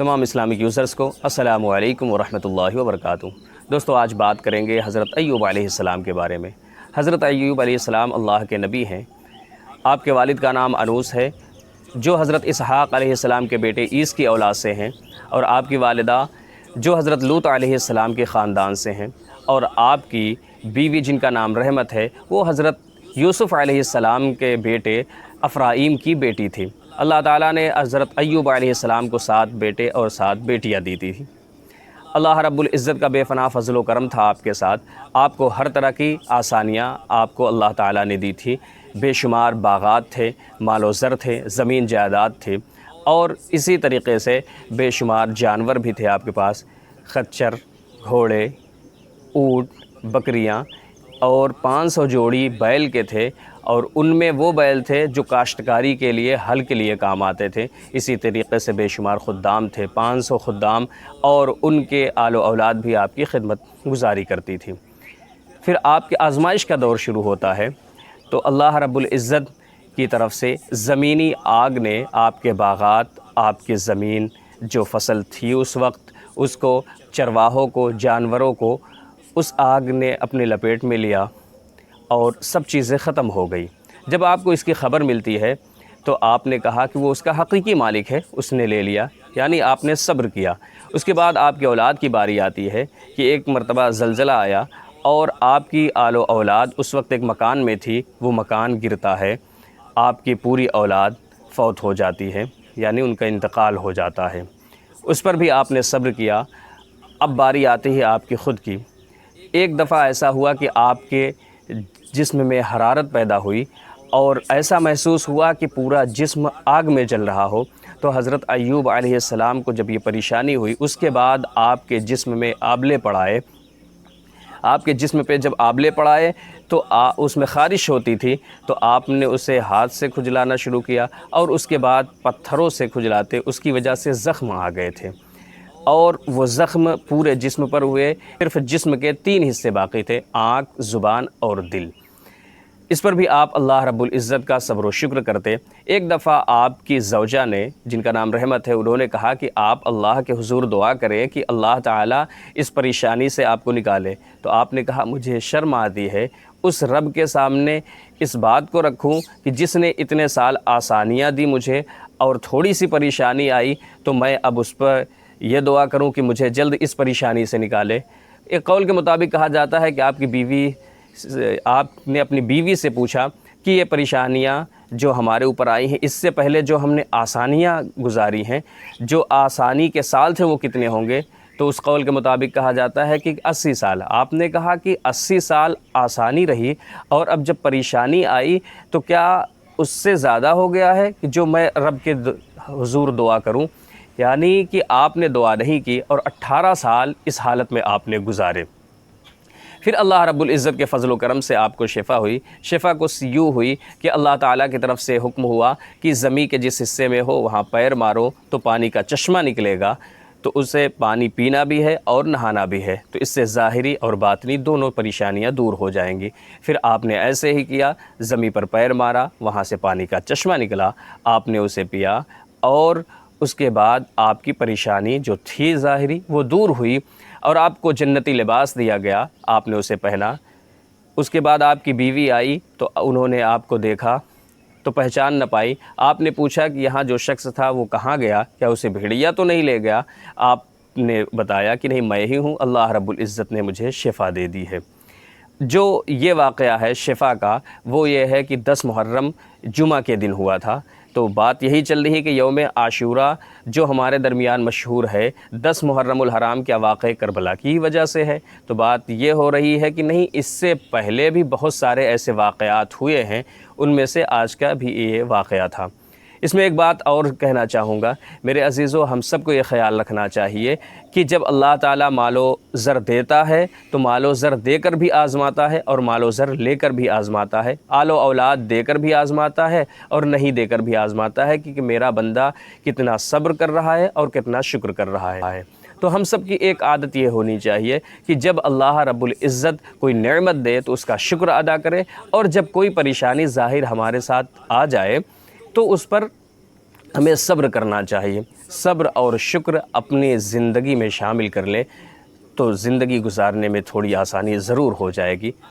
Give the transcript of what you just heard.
تمام Islamic users کو السلام علیکم ورحمۃ اللہ وبرکاتہ۔ دوستو آج بات کریں گے حضرت ایوب علیہ السلام کے بارے میں۔ حضرت ایوب علیہ السلام اللہ کے نبی ہیں۔ آپ کے والد کا نام انوس ہے، جو حضرت اسحاق علیہ السلام کے بیٹے عیس کی اولاد سے ہیں، اور آپ کی والدہ جو حضرت لوط علیہ السلام کے خاندان سے ہیں، اور آپ کی بیوی جن کا نام رحمت ہے وہ حضرت یوسف علیہ السلام کے بیٹے افرائیم کی بیٹی تھی۔ اللہ تعالیٰ نے حضرت ایوب علیہ السلام کو 7 بیٹے اور 7 بیٹیاں دی تھی۔ اللہ رب العزت کا بے پناہ فضل و کرم تھا آپ کے ساتھ۔ آپ کو ہر طرح کی آسانیاں آپ کو اللہ تعالیٰ نے دی تھی۔ بے شمار باغات تھے، مال و زر تھے، زمین جائیداد تھے، اور اسی طریقے سے بے شمار جانور بھی تھے آپ کے پاس، خچر، گھوڑے، اونٹ، بکریاں، اور 500 جوڑی بیل کے تھے، اور ان میں وہ بیل تھے جو کاشتکاری کے لیے ہل کے لیے کام آتے تھے۔ اسی طریقے سے بے شمار خدام تھے، 500 خدام، اور ان کے آل و اولاد بھی آپ کی خدمت گزاری کرتی تھی۔ پھر آپ کے آزمائش کا دور شروع ہوتا ہے تو اللہ رب العزت کی طرف سے زمینی آگ نے آپ کے باغات، آپ کی زمین جو فصل تھی اس وقت، اس کو، چرواہوں کو، جانوروں کو اس آگ نے اپنے لپیٹ میں لیا اور سب چیزیں ختم ہو گئی۔ جب آپ کو اس کی خبر ملتی ہے تو آپ نے کہا کہ وہ اس کا حقیقی مالک ہے، اس نے لے لیا، یعنی آپ نے صبر کیا۔ اس کے بعد آپ کی اولاد کی باری آتی ہے کہ ایک مرتبہ زلزلہ آیا اور آپ کی آل و اولاد اس وقت ایک مکان میں تھی، وہ مکان گرتا ہے، آپ کی پوری اولاد فوت ہو جاتی ہے، یعنی ان کا انتقال ہو جاتا ہے۔ اس پر بھی آپ نے صبر کیا۔ اب باری آتی ہے آپ کی خود کی۔ ایک دفعہ ایسا ہوا کہ آپ کے جسم میں حرارت پیدا ہوئی اور ایسا محسوس ہوا کہ پورا جسم آگ میں جل رہا ہو۔ تو حضرت ایوب علیہ السلام کو جب یہ پریشانی ہوئی، اس کے بعد آپ کے جسم میں آبلے پڑائے۔ آپ کے جسم پہ جب آبلے پڑائے تو اس میں خارش ہوتی تھی، تو آپ نے اسے ہاتھ سے کھجلانا شروع کیا، اور اس کے بعد پتھروں سے کھجلاتے، اس کی وجہ سے زخم آ گئے تھے، اور وہ زخم پورے جسم پر ہوئے۔ صرف جسم کے 3 حصے باقی تھے، آنکھ، زبان اور دل۔ اس پر بھی آپ اللہ رب العزت کا صبر و شکر کرتے۔ ایک دفعہ آپ کی زوجہ نے، جن کا نام رحمت ہے، انہوں نے کہا کہ آپ اللہ کے حضور دعا کریں کہ اللہ تعالیٰ اس پریشانی سے آپ کو نکالے۔ تو آپ نے کہا مجھے شرم آتی ہے اس رب کے سامنے اس بات کو رکھوں کہ جس نے اتنے سال آسانیاں دی مجھے، اور تھوڑی سی پریشانی آئی تو میں اب اس پر یہ دعا کروں کہ مجھے جلد اس پریشانی سے نکالے۔ ایک قول کے مطابق کہا جاتا ہے کہ آپ نے اپنی بیوی سے پوچھا کہ یہ پریشانیاں جو ہمارے اوپر آئی ہیں، اس سے پہلے جو ہم نے آسانیاں گزاری ہیں، جو آسانی کے سال تھے وہ کتنے ہوں گے؟ تو اس قول کے مطابق کہا جاتا ہے کہ 80 سال۔ آپ نے کہا کہ 80 سال آسانی رہی، اور اب جب پریشانی آئی تو کیا اس سے زیادہ ہو گیا ہے کہ جو میں رب کے حضور دعا کروں؟ یعنی کہ آپ نے دعا نہیں کی اور 18 سال اس حالت میں آپ نے گزارے۔ پھر اللہ رب العزت کے فضل و کرم سے آپ کو شفا ہوئی۔ شفا کو یوں ہوئی کہ اللہ تعالیٰ کی طرف سے حکم ہوا کہ زمین کے جس حصے میں ہو وہاں پیر مارو تو پانی کا چشمہ نکلے گا، تو اسے پانی پینا بھی ہے اور نہانا بھی ہے، تو اس سے ظاہری اور باطنی دونوں پریشانیاں دور ہو جائیں گی۔ پھر آپ نے ایسے ہی کیا، زمین پر پیر مارا، وہاں سے پانی کا چشمہ نکلا، آپ نے اسے پیا، اور اس کے بعد آپ کی پریشانی جو تھی ظاہری وہ دور ہوئی، اور آپ کو جنتی لباس دیا گیا، آپ نے اسے پہنا۔ اس کے بعد آپ کی بیوی آئی تو انہوں نے آپ کو دیکھا تو پہچان نہ پائی۔ آپ نے پوچھا کہ یہاں جو شخص تھا وہ کہاں گیا، کیا اسے بھیڑیا تو نہیں لے گیا؟ آپ نے بتایا کہ نہیں، میں ہی ہوں، اللہ رب العزت نے مجھے شفا دے دی ہے۔ جو یہ واقعہ ہے شفا کا، وہ یہ ہے کہ 10 محرم جمعہ کے دن ہوا تھا۔ تو بات یہی چل رہی ہے کہ یوم عاشورہ جو ہمارے درمیان مشہور ہے، 10 محرم الحرام کیا واقعہ کربلا کی وجہ سے ہے؟ تو بات یہ ہو رہی ہے کہ نہیں، اس سے پہلے بھی بہت سارے ایسے واقعات ہوئے ہیں، ان میں سے آج کا بھی یہ واقعہ تھا۔ اس میں ایک بات اور کہنا چاہوں گا میرے عزیزو، ہم سب کو یہ خیال رکھنا چاہیے کہ جب اللہ تعالیٰ مال و زر دیتا ہے تو مال و زر دے کر بھی آزماتا ہے، اور مال و زر لے کر بھی آزماتا ہے، آل و اولاد دے کر بھی آزماتا ہے اور نہیں دے کر بھی آزماتا ہے، کہ میرا بندہ کتنا صبر کر رہا ہے اور کتنا شکر کر رہا ہے۔ تو ہم سب کی ایک عادت یہ ہونی چاہیے کہ جب اللہ رب العزت کوئی نعمت دے تو اس کا شکر ادا کرے، اور جب کوئی پریشانی ظاہر ہمارے ساتھ آ جائے تو اس پر ہمیں صبر کرنا چاہیے. صبر اور شکر اپنی زندگی میں شامل کر لے تو زندگی گزارنے میں تھوڑی آسانی ضرور ہو جائے گی.